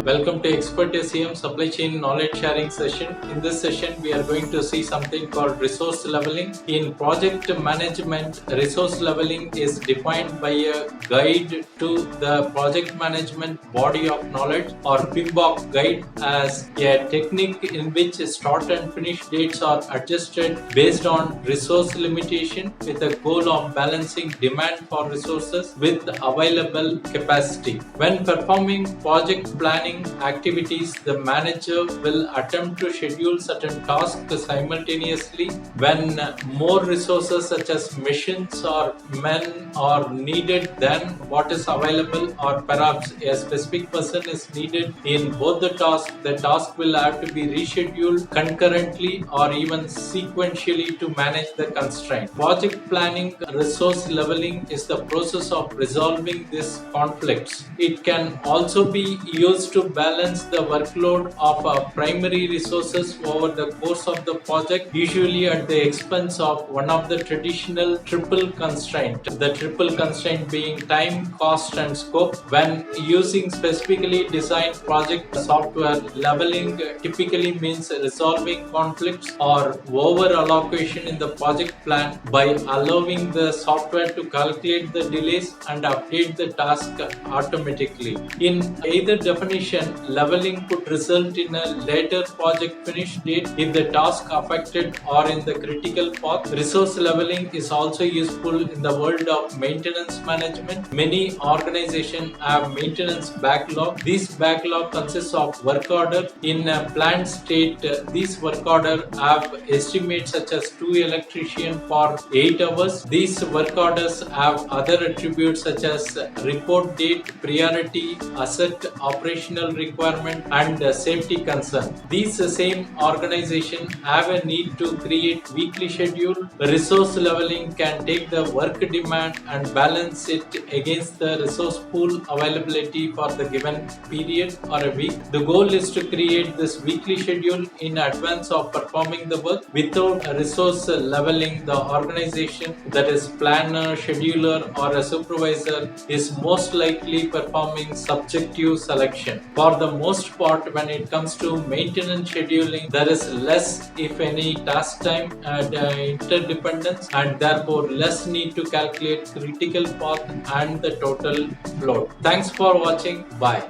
Welcome to Expert SEM Supply Chain Knowledge Sharing session. In this session, we are going to see something called resource leveling. In project management, resource leveling is defined by a guide to the project management body of knowledge or PMBOK guide as a technique in which start and finish dates are adjusted based on resource limitation with the goal of balancing demand for resources with available capacity. When performing project planning activities, the manager will attempt to schedule certain tasks simultaneously. When more resources such as machines or men are needed than what is available, or perhaps a specific person is needed in both the task will have to be rescheduled concurrently or even sequentially to manage the constraint. Project planning resource leveling is the process of resolving these conflicts. It can also be used to balance the workload of primary resources over the course of the project, usually at the expense of one of the traditional triple constraint. The triple constraint being time, cost, and scope. When using specifically designed project software, leveling typically means resolving conflicts or over allocation in the project plan by allowing the software to calculate the delays and update the task automatically. In either definition, leveling could result in a later project finish date if the task affected are in the critical path. Resource leveling is also useful in the world of maintenance management. Many organizations have maintenance backlog. This backlog consists of work order. In a planned state, these work order have estimates such as 2 electricians for 8 hours. These work orders have other attributes such as report date, priority, asset operational requirement, and safety concern. These same organizations have a need to create weekly schedule. Resource leveling can take the work demand and balance it against the resource pool availability for the given period or a week. The goal is to create this weekly schedule in advance of performing the work. Without a resource leveling, the organization, that is planner, scheduler, or a supervisor, is most likely performing subjective selection. For the most part, when it comes to maintenance scheduling, there is less, if any, task time and interdependence, and therefore less need to calculate critical path and the total load. Thanks for watching. Bye.